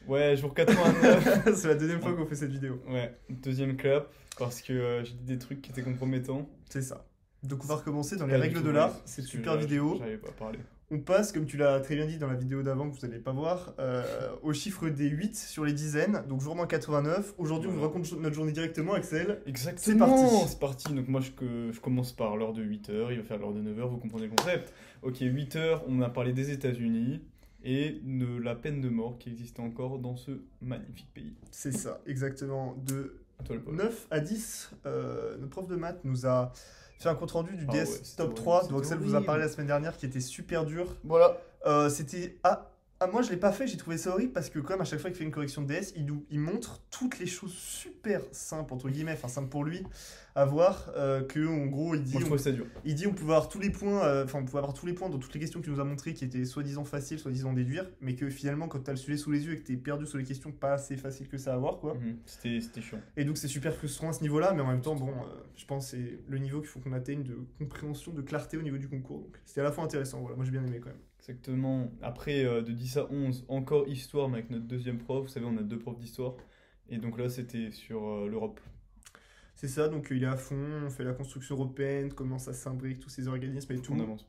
Ouais, jour 89. C'est la deuxième fois qu'on fait cette vidéo. Ouais, deuxième clap, parce que j'ai dit des trucs qui étaient compromettants. C'est ça. Donc on va recommencer dans les Pas du règles tout de l'art. vrai, C'est parce une que super vidéo. J'arrivais pas à parler. On passe, comme tu l'as très bien dit dans la vidéo d'avant que vous n'allez pas voir, au chiffre des 8 sur les dizaines. Donc jour moins 89. Aujourd'hui, on vous raconte notre journée directement, Axel. Exactement, c'est parti. Donc moi, je commence par l'heure de 8h, il va faire l'heure de 9h, vous comprenez le concept. Ok, 8h, on a parlé des États-Unis et de la peine de mort qui existait encore dans ce magnifique pays. C'est ça, exactement. De À toi, le Paul. 9 à 10, notre prof de maths nous a fait un compte rendu du Ah DS ouais, c'était Top horrible, 3 c'était dont Axel vous a horrible. parlé la semaine dernière qui était super dur. Voilà. C'était... moi je l'ai pas fait, j'ai trouvé ça horrible parce que comme à chaque fois qu'il fait une correction de DS, il montre toutes les choses super simples, entre guillemets, enfin simples pour lui, à voir, que en gros il dit... Moi, je trouvais ça dur. Il dit on pouvait avoir tous les points, on pouvait avoir tous les points dans toutes les questions qu'il nous a montrées qui étaient soi-disant faciles, soi-disant déduire, mais que finalement quand t'as le sujet sous les yeux et que t'es perdu sur les questions, pas assez facile que ça à voir quoi. C'était chiant. Et donc c'est super frustrant à ce niveau-là, mais en même temps, bon, je pense que c'est le niveau qu'il faut qu'on atteigne de compréhension, de clarté au niveau du concours. Donc c'était à la fois intéressant, voilà, moi j'ai bien aimé quand même. Exactement. Après, de 10 à 11, encore histoire, mais avec notre deuxième prof. Vous savez, on a deux profs d'histoire. Et donc là, c'était sur l'Europe. C'est ça, donc il est à fond, on fait la construction européenne, comment ça s'imbrique, tous ces organismes et tout. On avance,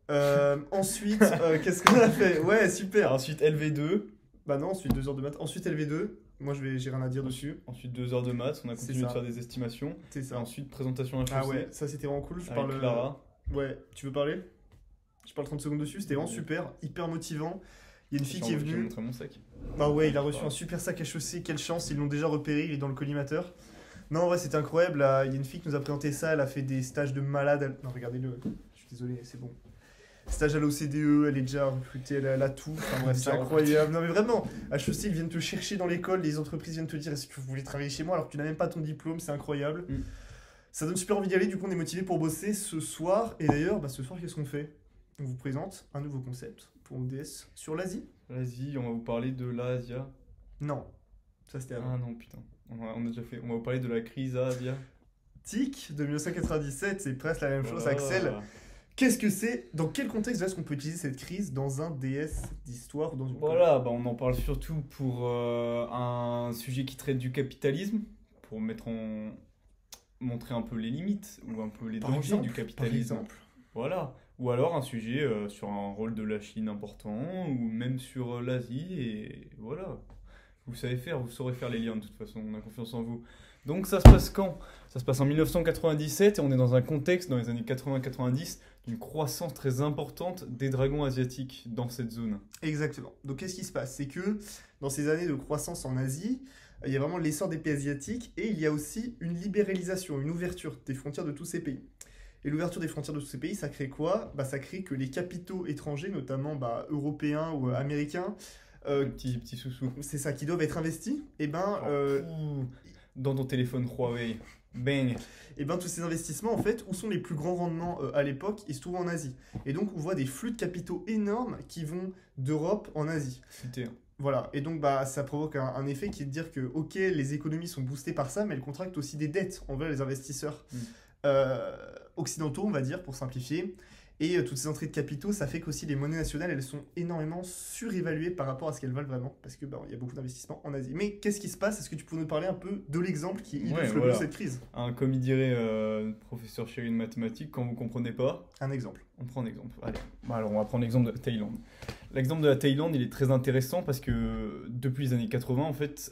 voilà. Ensuite, qu'est-ce qu'on a fait? Ouais, super. Ensuite, LV2. Bah non, ensuite 2 heures de maths. Ensuite LV2, moi j'ai rien à dire dessus. Ensuite, 2 heures de maths. On a C'est continué de ça. faire des estimations. C'est Et ça. ensuite, présentation HEC. Ah ouais, ça c'était vraiment cool. Je avec parle. Clara. Ouais, tu veux parler? Je parle 30 secondes dessus, c'était vraiment Ouais. super, hyper motivant. Il y a une fille qui est J'ai venue. montré mon sac. Bah ouais, il a reçu un super sac HEC, quelle chance, ils l'ont déjà repéré, il est dans le collimateur. Non, en vrai, c'était incroyable. Là, il y a une fille qui nous a présenté ça, elle a fait des stages de malade. Non, regardez-le, je suis désolé, c'est bon. Stage à l'OCDE, elle est déjà recrutée, elle a tout. Enfin bref, c'est Déjà incroyable. Non, mais vraiment, HEC, ils viennent te chercher dans l'école, les entreprises viennent te dire est-ce que vous voulez travailler chez moi alors que tu n'as même pas ton diplôme, c'est incroyable. Mm. Ça donne super envie d'y aller, du coup, on est motivé pour bosser ce soir. Et d'ailleurs, bah, ce soir, qu'est-ce qu'on fait? On vous présente un nouveau concept pour ODS sur l'Asie. Vas-y, on va vous parler de l'Asia. Non, ça c'était avant. Ah non, putain. On a déjà fait. On va vous parler de la crise Asia. TIC de 1997, c'est presque la même chose, Voilà. Axel. Qu'est-ce que c'est? Dans quel contexte est-ce qu'on peut utiliser cette crise dans un DS d'histoire ou dans une Voilà, bah on en parle surtout pour un sujet qui traite du capitalisme, pour montrer un peu les limites ou un peu les Par dangers exemple, du par capitalisme. exemple. Voilà. Ou alors un sujet sur un rôle de la Chine important, ou même sur l'Asie, et voilà. Vous savez faire, vous saurez faire les liens de toute façon, on a confiance en vous. Donc ça se passe quand? Ça se passe en 1997 et on est dans un contexte, dans les années 80-90, d'une croissance très importante des dragons asiatiques dans cette zone. Exactement. Donc qu'est-ce qui se passe? C'est que dans ces années de croissance en Asie, il y a vraiment l'essor des pays asiatiques et il y a aussi une libéralisation, une ouverture des frontières de tous ces pays. Et l'ouverture des frontières de tous ces pays, ça crée quoi? Bah, ça crée que les capitaux étrangers, notamment européens ou américains, Petit sous-sous. c'est ça, qui doivent être investis, et ben, Dans ton téléphone Huawei. Bang. et ben tous ces investissements, en fait, où sont les plus grands rendements à l'époque? Ils se trouvent en Asie. Et donc on voit des flux de capitaux énormes qui vont d'Europe en Asie. C'était Voilà, et donc bah, ça provoque un effet qui est de dire que, ok, les économies sont boostées par ça, mais elles contractent aussi des dettes envers les investisseurs occidentaux, on va dire, pour simplifier. Et toutes ces entrées de capitaux, ça fait qu'aussi les monnaies nationales, elles sont énormément surévaluées par rapport à ce qu'elles valent vraiment, parce que bah, il y a beaucoup d'investissements en Asie. Mais qu'est-ce qui se passe? Est-ce que tu peux nous parler un peu de l'exemple qui illustre le voilà. mieux cette crise? comme il dirait professeur chéri de mathématiques, quand vous comprenez pas, Un exemple. on prend un exemple. Allez. Bah alors on va prendre l'exemple de la Thaïlande. L'exemple de la Thaïlande, il est très intéressant parce que depuis les années 80, en fait,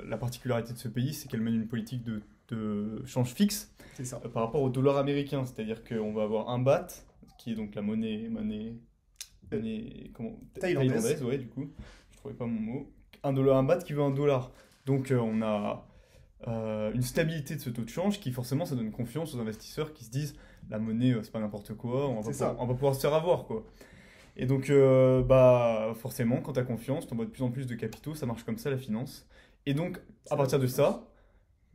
la particularité de ce pays, c'est qu'elle mène une politique de change fixe C'est ça. par rapport au dollar américain. C'est-à-dire qu'on va avoir un baht, qui est donc la monnaie comment Thaïlandaise. ouais, du coup. Je trouvais pas mon mot. Un baht qui veut un dollar. Donc on a une stabilité de ce taux de change qui forcément ça donne confiance aux investisseurs qui se disent la monnaie c'est pas n'importe quoi, on va pouvoir se faire avoir quoi. Et donc bah forcément quand tu as confiance, tu envoies de plus en plus de capitaux, ça marche comme ça la finance. Et donc à partir de ça,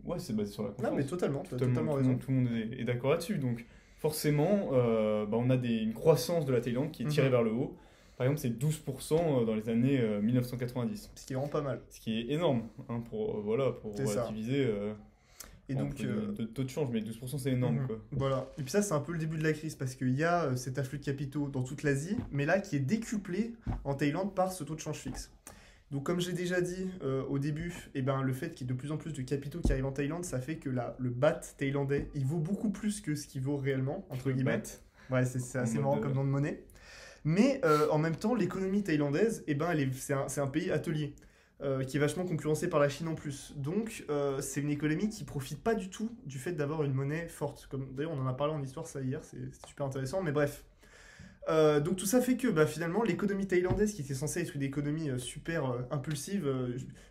ouais c'est basé sur la confiance. Non mais totalement, tu as totalement raison. Tout le monde est d'accord là-dessus. Donc forcément bah, on a une croissance de la Thaïlande qui est tirée vers le haut. Par exemple, c'est 12% dans les années 1990. Ce qui est vraiment pas mal. Ce qui est énorme hein, pour relativiser Et donc, de taux de change, mais 12% c'est énorme. Quoi. Voilà. Et puis ça, c'est un peu le début de la crise parce qu'il y a cet afflux de capitaux dans toute l'Asie, mais là qui est décuplé en Thaïlande par ce taux de change fixe. Donc comme j'ai déjà dit au début, eh ben, le fait qu'il y ait de plus en plus de capitaux qui arrivent en Thaïlande, ça fait que le baht thaïlandais, il vaut beaucoup plus que ce qu'il vaut réellement, entre guillemets. Ouais, c'est assez marrant comme nom de monnaie. Mais en même temps, l'économie thaïlandaise, eh ben, c'est un pays atelier. Qui est vachement concurrencé par la Chine en plus. Donc c'est une économie qui profite pas du tout du fait d'avoir une monnaie forte. D'ailleurs on en a parlé en histoire ça hier, c'est super intéressant, mais bref. Donc tout ça fait que finalement l'économie thaïlandaise qui était censée être une économie super impulsive,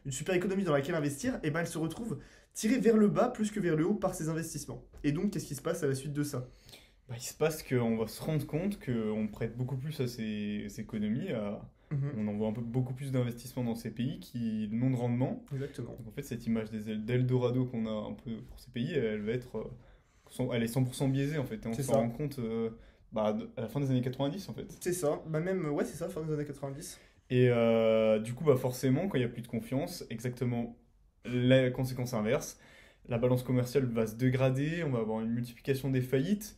une super économie dans laquelle investir, et elle se retrouve tirée vers le bas plus que vers le haut par ses investissements. Et donc qu'est-ce qui se passe à la suite de ça? Il se passe qu'on va se rendre compte qu'on prête beaucoup plus à ces économies, on envoie beaucoup plus d'investissements dans ces pays qui n'ont de rendement. Exactement. Donc en fait, cette image d'Eldorado qu'on a un peu pour ces pays, elle va être, elle est 100% biaisée en fait. Et on s'en rend compte à la fin des années 90 en fait. C'est ça, ouais c'est ça, fin des années 90. Et du coup, forcément, quand il n'y a plus de confiance, exactement la conséquence inverse, la balance commerciale va se dégrader, on va avoir une multiplication des faillites.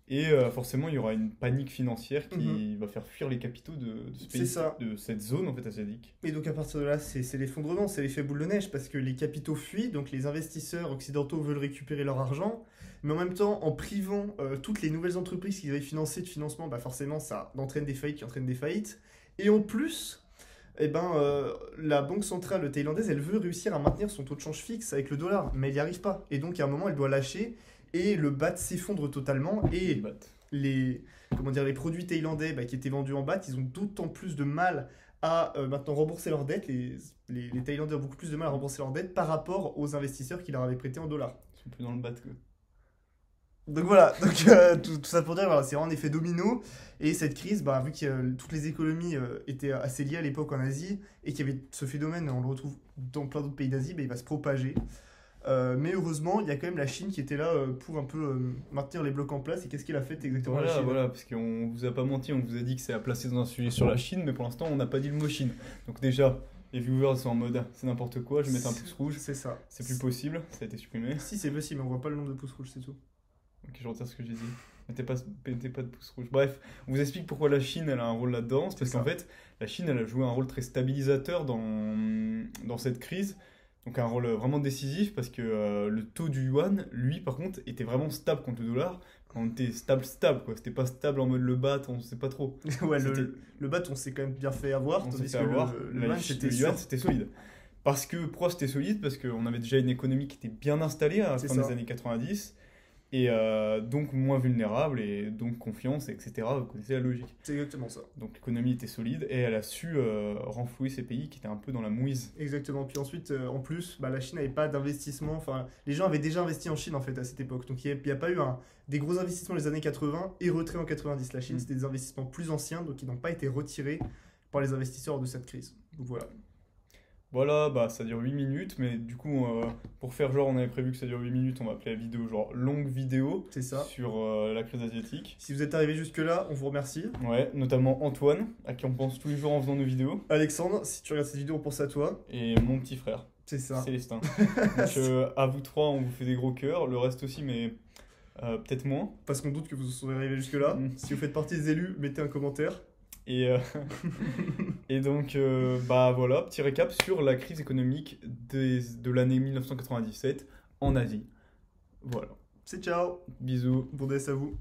Et forcément, il y aura une panique financière qui va faire fuir les capitaux de ce pays, de cette zone en fait asiatique. Et donc à partir de là, c'est l'effondrement, c'est l'effet boule de neige, parce que les capitaux fuient, donc les investisseurs occidentaux veulent récupérer leur argent, mais en même temps, en privant toutes les nouvelles entreprises qui avaient financé de financement, forcément ça entraîne des faillites qui entraînent des faillites. Et en plus, la banque centrale thaïlandaise, elle veut réussir à maintenir son taux de change fixe avec le dollar, mais elle n'y arrive pas. Et donc à un moment, elle doit lâcher. Et le baht s'effondre totalement et les produits thaïlandais qui étaient vendus en baht, ils ont d'autant plus de mal à maintenant rembourser leurs dettes. Les Thaïlandais ont beaucoup plus de mal à rembourser leurs dettes par rapport aux investisseurs qui leur avaient prêté en dollars. Ils sont plus dans le baht que... Donc voilà, tout ça pour dire, c'est vraiment un effet domino. Et cette crise, vu que toutes les économies étaient assez liées à l'époque en Asie et qu'il y avait ce phénomène, on le retrouve dans plein d'autres pays d'Asie, il va se propager. Mais heureusement, il y a quand même la Chine qui était là pour un peu maintenir les blocs en place. Et qu'est-ce qu'elle a fait exactement la Chine? Voilà, parce qu'on vous a pas menti, on vous a dit que c'est à placer dans un sujet sur la Chine, mais pour l'instant, on n'a pas dit le mot Chine. Donc déjà, les viewers sont en mode c'est n'importe quoi, je vais mettre un pouce rouge. C'est ça. C'est plus possible, ça a été supprimé. Si, c'est possible, mais on voit pas le nombre de pouces rouges, c'est tout. Ok, je retire ce que j'ai dit. Mettez pas de pouce rouge. Bref, on vous explique pourquoi la Chine elle a un rôle là-dedans. C'est parce qu'en fait, la Chine elle a joué un rôle très stabilisateur dans cette crise. Donc un rôle vraiment décisif parce que le taux du yuan, lui par contre, était vraiment stable contre le dollar. On était stable quoi. C'était pas stable en mode le baht, on sait pas trop. Ouais, le baht on s'est quand même bien fait avoir. Tandis que le yuan c'était solide. Pourquoi c'était solide? Parce qu'on avait déjà une économie qui était bien installée à la fin des années 90. Et donc moins vulnérable, et donc confiance, etc. Vous connaissez la logique. C'est exactement ça. Donc l'économie était solide, et elle a su renflouer ces pays qui étaient un peu dans la mouise. Exactement. Puis ensuite, en plus, la Chine n'avait pas d'investissement. Enfin, les gens avaient déjà investi en Chine, en fait, à cette époque. Donc il n'y a pas eu des gros investissements les années 80 et retrait en 90. La Chine, c'était des investissements plus anciens, donc ils n'ont pas été retirés par les investisseurs de cette crise. Donc voilà. Voilà, ça dure 8 minutes, mais du coup, pour faire genre, on avait prévu que ça dure 8 minutes, on va appeler la vidéo genre longue vidéo sur la crise asiatique. Si vous êtes arrivé jusque-là, on vous remercie. Ouais, notamment Antoine, à qui on pense tous les jours en faisant nos vidéos. Alexandre, si tu regardes cette vidéo, on pense à toi. Et mon petit frère. C'est ça. Célestin. Donc à vous trois, on vous fait des gros cœurs, le reste aussi, mais peut-être moins. Parce qu'on doute que vous serez arrivé jusque-là. Si vous faites partie des élus, mettez un commentaire. Et donc, voilà, petit récap sur la crise économique de l'année 1997 en Asie. Voilà. C'est ciao. Bisous. Bon DS à vous.